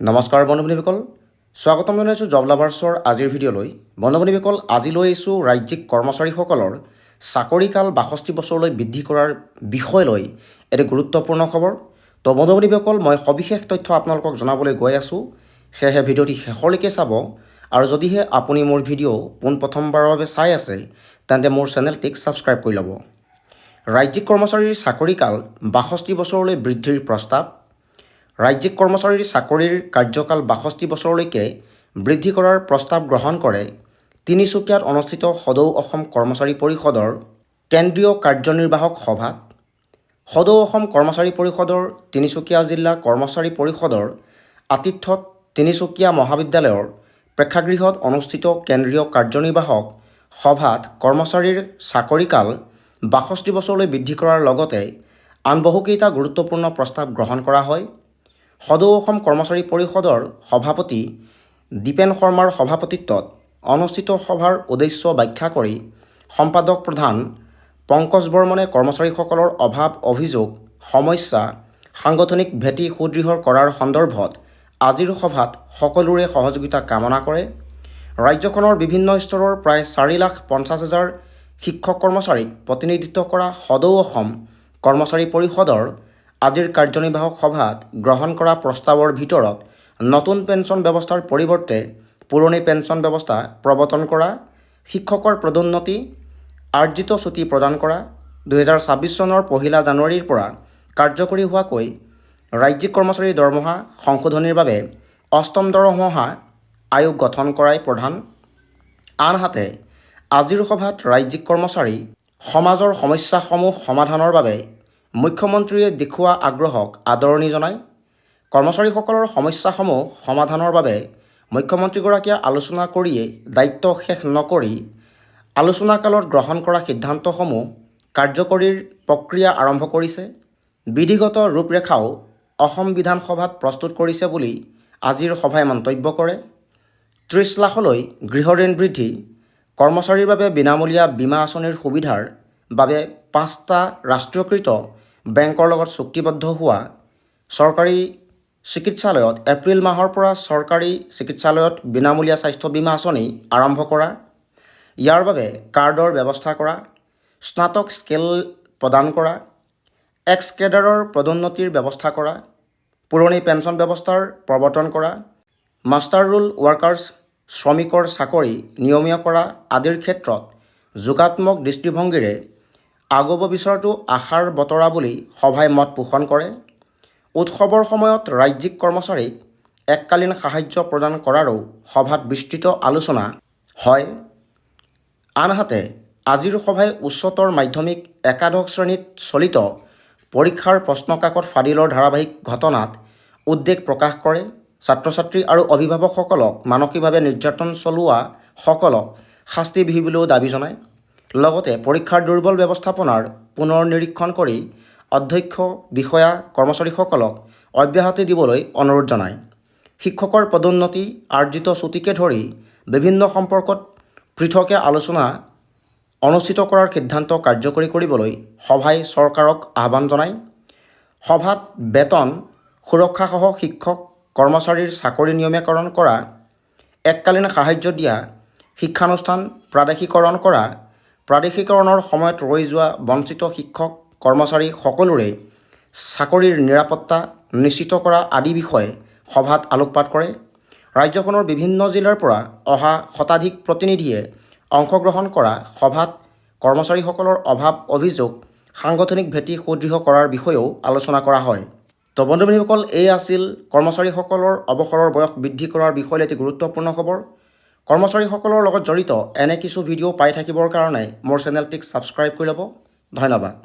নমস্কাৰ বন্ধুবনীসকল, স্বাগতম জনাইছোঁ জব লাভাৰ্ছৰ আজিৰ ভিডিঅ'লৈ। বন্ধুবনীসকল, আজি লৈ আহিছোঁ ৰাজ্যিক কৰ্মচাৰীসকলৰ চাকৰিকাল ৬২ বছৰলৈ বৃদ্ধি কৰাৰ বিষয় লৈ এটি গুৰুত্বপূৰ্ণ খবৰ। তো বন্ধুবনীসকল, মই সবিশেষ তথ্য আপোনালোকক জনাবলৈ গৈ আছোঁ, সেয়েহে ভিডিঅ'টি শেষলৈকে চাব। আৰু যদিহে আপুনি মোৰ ভিডিঅ' পোনপ্ৰথমবাৰৰ বাবে চাই আছে, তেন্তে মোৰ চেনেলটিক ছাবস্ক্ৰাইব কৰি ল'ব। ৰাজ্যিক কৰ্মচাৰীৰ চাকৰিকাল ৬২ বছৰলৈ বৃদ্ধিৰ প্ৰস্তাৱ। ৰাজ্যিক কৰ্মচাৰীৰ চাকৰিৰ কাৰ্যকাল ৬২ বছৰলৈকে বৃদ্ধি কৰাৰ প্ৰস্তাৱ গ্ৰহণ কৰে তিনিচুকীয়াত অনুষ্ঠিত সদৌ অসম কৰ্মচাৰী পৰিষদৰ কেন্দ্ৰীয় কাৰ্যনিৰ্বাহক সভাত। সদৌ অসম কৰ্মচাৰী পৰিষদৰ তিনিচুকীয়া জিলা কৰ্মচাৰী পৰিষদৰ আতিথ্যত তিনিচুকীয়া মহাবিদ্যালয়ৰ প্ৰেক্ষাগৃহত অনুষ্ঠিত কেন্দ্ৰীয় কাৰ্যনিৰ্বাহক সভাত কৰ্মচাৰীৰ চাকৰিকাল ৬২ বছৰলৈ বৃদ্ধি কৰাৰ লগতে আন বহুকেইটা গুৰুত্বপূৰ্ণ প্ৰস্তাৱ গ্ৰহণ কৰা হয়। সদৌ অসম কৰ্মচাৰী পৰিষদৰ সভাপতি দীপেন শৰ্মাৰ সভাপতিত্বত অনুষ্ঠিত সভাৰ উদ্দেশ্য ব্যাখ্যা কৰি সম্পাদক প্ৰধান পংকজ বৰ্মনে কৰ্মচাৰীসকলৰ অভাৱ অভিযোগ সমস্যা সাংগঠনিক ভেটি সুদৃঢ় কৰাৰ সন্দৰ্ভত আজিৰ সভাত সকলোৰে সহযোগিতা কামনা কৰে। ৰাজ্যখনৰ বিভিন্ন স্তৰৰ প্ৰায় 4,50,000 শিক্ষক কৰ্মচাৰীক প্ৰতিনিধিত্ব কৰা সদৌ অসম কৰ্মচাৰী পৰিষদৰ আজিৰ কাৰ্যনিৰ্বাহক সভাত গ্ৰহণ কৰা প্ৰস্তাৱৰ ভিতৰত নতুন পেঞ্চন ব্যৱস্থাৰ পৰিৱৰ্তে পুৰণি পেঞ্চন ব্যৱস্থা প্ৰৱৰ্তন কৰা, শিক্ষকৰ পদোন্নতি, আৰ্জিত ছুটি প্ৰদান কৰা, 2026 চনৰ 1 জানুৱাৰীৰ পৰা কাৰ্যকৰী হোৱাকৈ ৰাজ্যিক কৰ্মচাৰীৰ দৰমহা সংশোধনীৰ বাবে 8ম দৰমহা আয়োগ গঠন কৰাই প্ৰধান। আনহাতে আজিৰ সভাত ৰাজ্যিক কৰ্মচাৰী সমাজৰ সমস্যাসমূহ সমাধানৰ বাবে মুখ্যমন্ত্ৰীয়ে দেখুওৱা আগ্ৰহক আদৰণি জনায়। কৰ্মচাৰীসকলৰ সমস্যাসমূহ সমাধানৰ বাবে মুখ্যমন্ত্ৰীগৰাকীয়ে আলোচনা কৰিয়েই দায়িত্ব শেষ নকৰি আলোচনাকালত গ্ৰহণ কৰা সিদ্ধান্তসমূহ কাৰ্যকৰীৰ প্ৰক্ৰিয়া আৰম্ভ কৰিছে। বিধিগত ৰূপৰেখাও অসম বিধানসভাত প্ৰস্তুত কৰিছে বুলি আজিৰ সভাই মন্তব্য কৰে। 30 লাখলৈ গৃহ ঋণ বৃদ্ধি, কৰ্মচাৰীৰ বাবে বিনামূলীয়া বীমা আঁচনিৰ সুবিধাৰ বাবে 5টা ৰাষ্ট্ৰীয়কৃত বেংকৰ লগত চুক্তিবদ্ধ হোৱা, চৰকাৰী চিকিৎসালয়ত এপ্ৰিল মাহৰ পৰা চৰকাৰী চিকিৎসালয়ত বিনামূলীয়া স্বাস্থ্য বীমা আঁচনি আৰম্ভ কৰা, ইয়াৰ বাবে কাৰ্ডৰ ব্যৱস্থা কৰা, স্নাতক স্কেল প্ৰদান কৰা, এক্স কেডাৰৰ পদোন্নতিৰ ব্যৱস্থা কৰা, পুৰণি পেঞ্চন ব্যৱস্থাৰ প্ৰৱৰ্তন কৰা, মাষ্টাৰ ৰোল ৱৰ্কাৰ্ছ শ্ৰমিকৰ চাকৰি নিয়মীয়া কৰা আদিৰ ক্ষেত্ৰত যোগাত্মক দৃষ্টিভংগীৰে আগুৱাব বিচৰাটো আশাৰ বতৰা বুলি সভাই মত পোষণ কৰে। উৎসৱৰ সময়ত ৰাজ্যিক কৰ্মচাৰীক এককালীন সাহায্য প্ৰদান কৰাৰো সভাত বিস্তৃত আলোচনা হয়। আনহাতে আজিৰ সভাই উচ্চতৰ মাধ্যমিক একাদশ শ্ৰেণীত চলিত পৰীক্ষাৰ প্ৰশ্নকাকত ফাদিলৰ ধাৰাবাহিক ঘটনাত উদ্বেগ প্ৰকাশ কৰে। ছাত্ৰ ছাত্ৰী আৰু অভিভাৱকসকলক মানসিকভাৱে নিৰ্যাতন চলোৱা সকলক শাস্তি বিহিবলৈও দাবী জনায়। লগতে পৰীক্ষাৰ দুৰ্বল ব্যৱস্থাপনাৰ পুনৰ নিৰীক্ষণ কৰি অধ্যক্ষ বিষয়া কৰ্মচাৰীসকলক অব্যাহতি দিবলৈ অনুৰোধ জনায়। শিক্ষকৰ পদোন্নতি, আৰ্জিত ছুটিকে ধৰি বিভিন্ন সম্পৰ্কত পৃথকে আলোচনা অনুষ্ঠিত কৰাৰ সিদ্ধান্ত কাৰ্যকৰী কৰিবলৈ সভাই চৰকাৰক আহ্বান জনায়। সভাত বেতন সুৰক্ষাসহ শিক্ষক কৰ্মচাৰীৰ চাকৰি নিয়মীয়াকৰণ কৰা, এককালীন সাহায্য দিয়া, শিক্ষানুষ্ঠান প্ৰাদেশিকৰণ কৰা, প্ৰাদেশিকৰণৰ সময়ত ৰৈ যোৱা বঞ্চিত শিক্ষক কৰ্মচাৰী সকলোৰে চাকৰিৰ নিৰাপত্তা নিশ্চিত কৰা আদি বিষয়ে সভাত আলোকপাত কৰে। ৰাজ্যখনৰ বিভিন্ন জিলাৰ পৰা অহা শতাধিক প্ৰতিনিধিয়ে অংশগ্ৰহণ কৰা সভাত কৰ্মচাৰীসকলৰ অভাৱ অভিযোগ সাংগঠনিক ভেটি সুদৃঢ় কৰাৰ বিষয়েও আলোচনা কৰা হয়। তো বন্ধুসকল, এই আছিল কৰ্মচাৰীসকলৰ অৱসৰৰ বয়স বৃদ্ধি কৰাৰ বিষয়লৈ এটি গুৰুত্বপূৰ্ণ খবৰ। কৰ্মচাৰীসকলৰ লগত জড়িত এনে কিছু ভিডিঅ' পাই থাকিবৰ কাৰণে মোৰ চেনেলটিক ছাবস্ক্ৰাইব কৰি ল'ব। ধন্যবাদ।